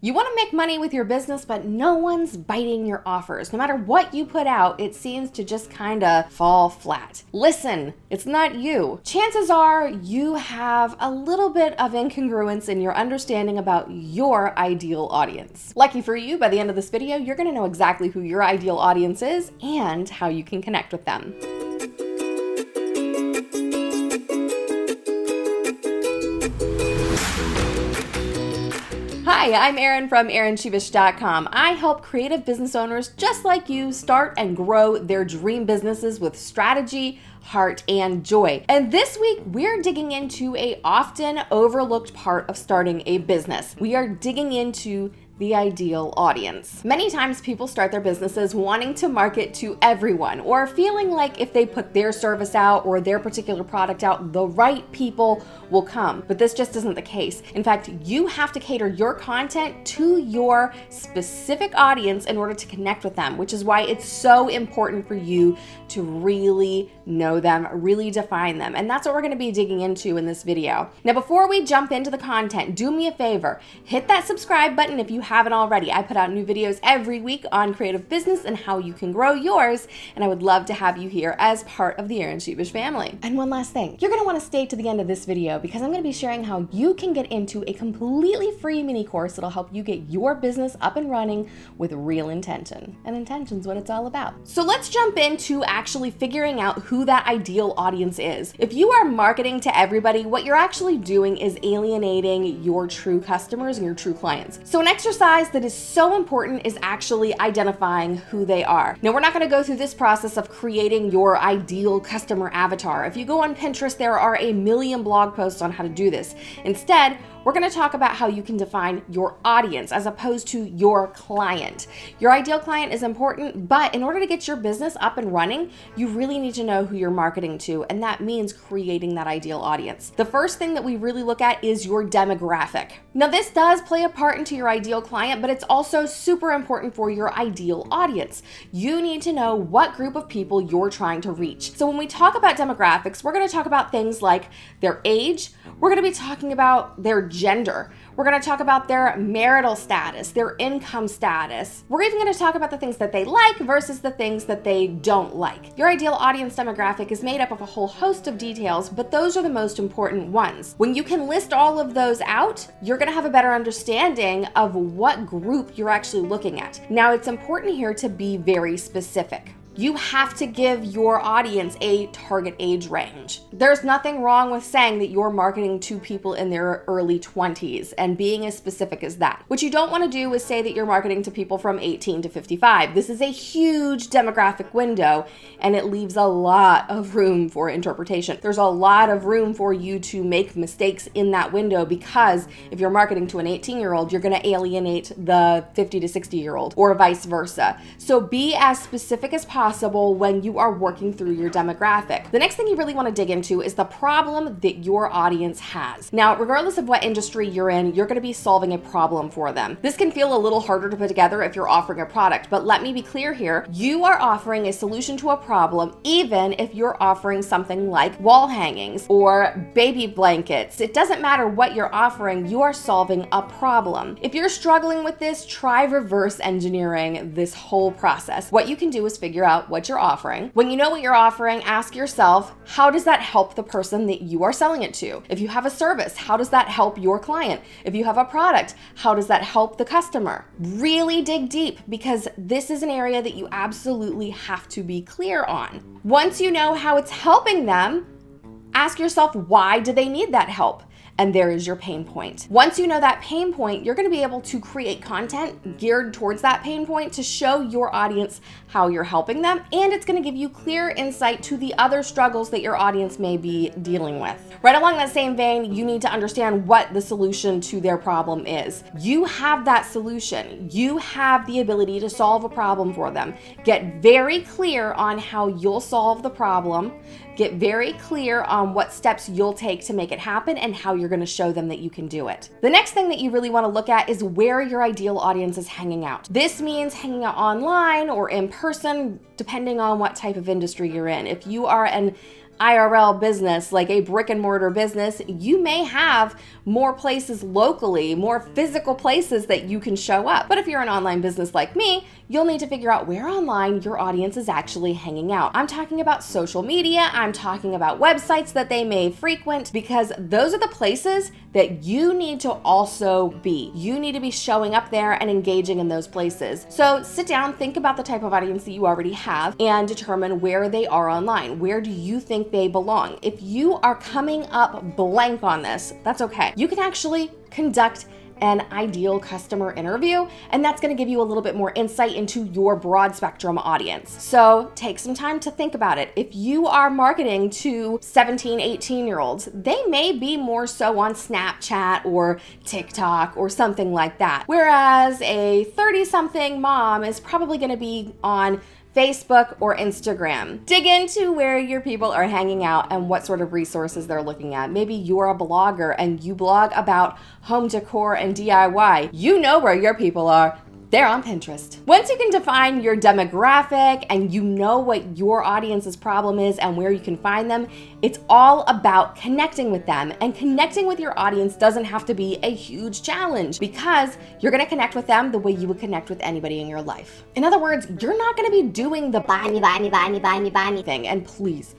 You want to make money with your business, but no one's biting your offers. No matter what you put out, it seems to just kind of fall flat. Listen, it's not you. Chances are you have a little bit of incongruence in your understanding about your ideal audience. Lucky for you, by the end of this video, you're going to know exactly who your ideal audience is and how you can connect with them. Hi, I'm Erin from Shebish.com. I help creative business owners just like you start and grow their dream businesses with strategy, heart, and joy. And this week, we're digging into an often overlooked part of starting a business. We are digging into the ideal audience. Many times people start their businesses wanting to market to everyone or feeling like if they put their service out or their particular product out, the right people will come. But this just isn't the case. In fact, you have to cater your content to your specific audience in order to connect with them, which is why it's so important for you to really know them, really define them. And that's what we're going to be digging into in this video. Now, before we jump into the content, do me a favor, hit that subscribe button if you haven't already. I put out new videos every week on creative business and how you can grow yours, and I would love to have you here as part of the Erin Shebish family. And one last thing, you're going to want to stay to the end of this video because I'm going to be sharing how you can get into a completely free mini course that'll help you get your business up and running with real intention. And intention's what it's all about. So let's jump into actually figuring out who that ideal audience is. If you are marketing to everybody, what you're actually doing is alienating your true customers and your true clients. So an exercise that is so important is actually identifying who they are. Now, we're not going to go through this process of creating your ideal customer avatar. If you go on Pinterest, there are a million blog posts on how to do this. Instead, we're going to talk about how you can define your audience as opposed to your client. Your ideal client is important, but in order to get your business up and running, you really need to know who you're marketing to, and that means creating that ideal audience. The first thing that we really look at is your demographic. Now, this does play a part into your ideal client, but it's also super important for your ideal audience. You need to know what group of people you're trying to reach. So when we talk about demographics, we're going to talk about things like their age. We're going to be talking about their gender. We're going to talk about their marital status, their income status. We're even going to talk about the things that they like versus the things that they don't like. Your ideal audience demographic is made up of a whole host of details, but those are the most important ones. When you can list all of those out, you're going to have a better understanding of what group you're actually looking at. Now, it's important here to be very specific. You have to give your audience a target age range. There's nothing wrong with saying that you're marketing to people in their early 20s and being as specific as that. What you don't want to do is say that you're marketing to people from 18 to 55. This is a huge demographic window and it leaves a lot of room for interpretation. There's a lot of room for you to make mistakes in that window because if you're marketing to an 18-year-old, you're going to alienate the 50 to 60-year-old or vice versa. So be as specific as possible when you are working through your demographic. The next thing you really want to dig into is the problem that your audience has. Now, regardless of what industry you're in, you're going to be solving a problem for them. This can feel a little harder to put together if you're offering a product, but let me be clear here. You are offering a solution to a problem, even if you're offering something like wall hangings or baby blankets. It doesn't matter what you're offering, you are solving a problem. If you're struggling with this, try reverse engineering this whole process. What you can do is figure out what you're offering. When you know what you're offering, ask yourself, how does that help the person that you are selling it to? If you have a service, how does that help your client? If you have a product, how does that help the customer? Really dig deep because this is an area that you absolutely have to be clear on. Once you know how it's helping them, ask yourself, why do they need that help? And there is your pain point. Once you know that pain point, you're going to be able to create content geared towards that pain point to show your audience how you're helping them, and it's going to give you clear insight to the other struggles that your audience may be dealing with. Right along that same vein, you need to understand what the solution to their problem is. You have that solution. You have the ability to solve a problem for them. Get very clear on how you'll solve the problem. Get very clear on what steps you'll take to make it happen and how you're going to show them that you can do it. The next thing that you really want to look at is where your ideal audience is hanging out. This means hanging out online or in person, depending on what type of industry you're in. If you are an IRL business, like a brick and mortar business, you may have more places locally, more physical places that you can show up. But if you're an online business like me, you'll need to figure out where online your audience is actually hanging out. I'm talking about social media, I'm talking about websites that they may frequent, because those are the places that you need to also be. You need to be showing up there and engaging in those places. So sit down, think about the type of audience that you already have and determine where they are online. Where do you think they belong? If you are coming up blank on this, that's okay. You can actually conduct an ideal customer interview, and that's going to give you a little bit more insight into your broad spectrum audience. So take some time to think about it. If you are marketing to 17, 18-year-olds, they may be more so on Snapchat or TikTok or something like that. Whereas a 30-something mom is probably going to be on Facebook or Instagram. Dig into where your people are hanging out and what sort of resources they're looking at. Maybe you're a blogger and you blog about home decor and DIY. You know where your people are. They're on Pinterest. Once you can define your demographic and you know what your audience's problem is and where you can find them, it's all about connecting with them. And connecting with your audience doesn't have to be a huge challenge, because you're gonna connect with them the way you would connect with anybody in your life. In other words, you're not gonna be doing the buy me thing. And please,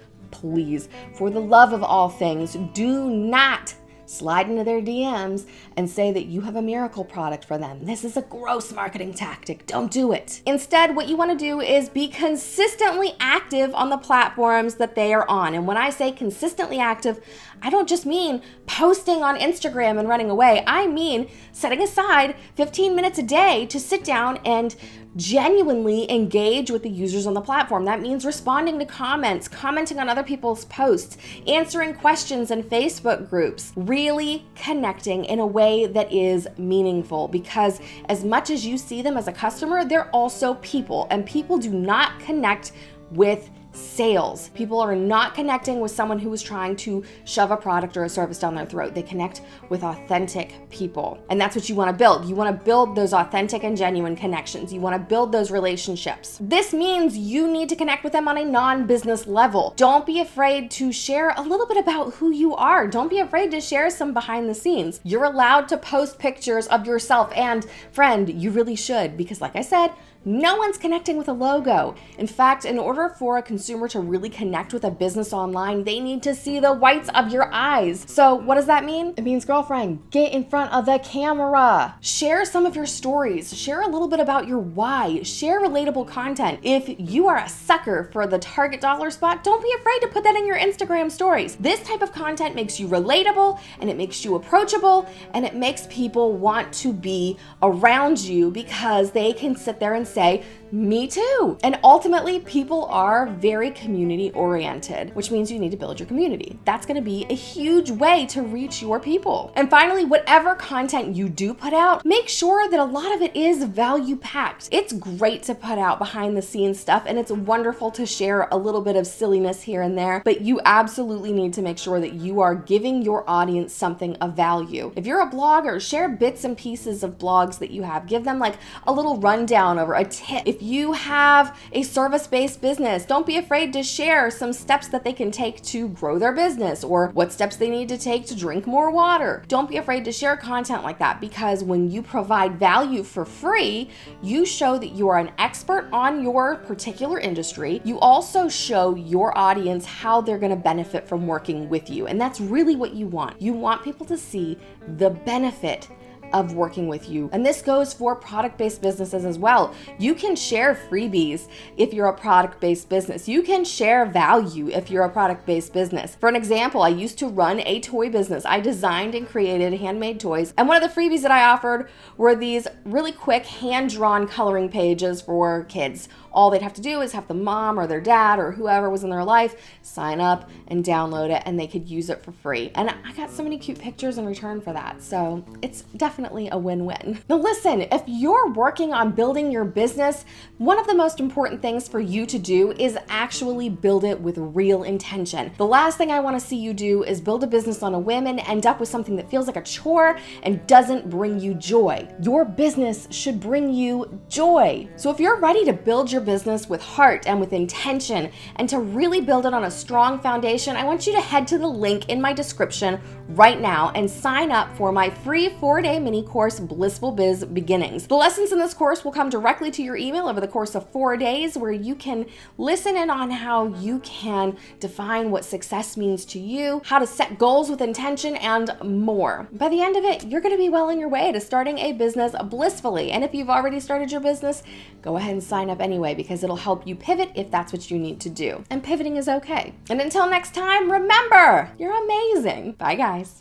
for the love of all things, do not slide into their DMs and say that you have a miracle product for them. This is a gross marketing tactic. Don't do it. Instead, what you want to do is be consistently active on the platforms that they are on. And when I say consistently active, I don't just mean posting on Instagram and running away. I mean setting aside 15 minutes a day to sit down and genuinely engage with the users on the platform. That means responding to comments, commenting on other people's posts, answering questions in Facebook groups, really connecting in a way that is meaningful, because as much as you see them as a customer, they're also people, and people do not connect with sales. People are not connecting with someone who is trying to shove a product or a service down their throat. They connect with authentic people. And that's what you want to build. You want to build those authentic and genuine connections. You want to build those relationships. This means you need to connect with them on a non-business level. Don't be afraid to share a little bit about who you are. Don't be afraid to share some behind the scenes. You're allowed to post pictures of yourself, and friend, you really should, because like I said, no one's connecting with a logo. In fact, in order for a consumer to really connect with a business online, they need to see the whites of your eyes. So what does that mean? It means, girlfriend, get in front of the camera. Share some of your stories. Share a little bit about your why. Share relatable content. If you are a sucker for the Target dollar spot, don't be afraid to put that in your Instagram stories. This type of content makes you relatable, and it makes you approachable, and it makes people want to be around you because they can sit there and say, me too. And ultimately, people are very community oriented, which means you need to build your community. That's going to be a huge way to reach your people. And finally, whatever content you do put out, make sure that a lot of it is value packed. It's great to put out behind the scenes stuff, and it's wonderful to share a little bit of silliness here and there, but you absolutely need to make sure that you are giving your audience something of value. If you're a blogger, share bits and pieces of blogs that you have. Give them like a little rundown over a tip. If you have a service-based business, don't be afraid to share some steps that they can take to grow their business, or what steps they need to take to drink more water. Don't be afraid to share content like that, because when you provide value for free, you show that you are an expert on your particular industry. You also show your audience how they're going to benefit from working with you. And that's really what you want. You want people to see the benefit of working with you. And this goes for product-based businesses as well. You can share freebies if you're a product-based business. You can share value if you're a product-based business. For an example, I used to run a toy business. I designed and created handmade toys. And one of the freebies that I offered were these really quick hand-drawn coloring pages for kids. All they'd have to do is have the mom or their dad or whoever was in their life sign up and download it, and they could use it for free. And I got so many cute pictures in return for that. So it's definitely definitely a win-win. Now listen, if you're working on building your business, one of the most important things for you to do is actually build it with real intention. The last thing I want to see you do is build a business on a whim and end up with something that feels like a chore and doesn't bring you joy. Your business should bring you joy. So if you're ready to build your business with heart and with intention and to really build it on a strong foundation, I want you to head to the link in my description right now and sign up for my free 4-day mini course, Blissful Biz Beginnings. The lessons in this course will come directly to your email over the course of 4 days, where you can listen in on how you can define what success means to you, how to set goals with intention, and more. By the end of it, you're going to be well on your way to starting a business blissfully. And if you've already started your business, go ahead and sign up anyway, because it'll help you pivot if that's what you need to do. And pivoting is okay. And until next time, remember, you're amazing. Bye, guys.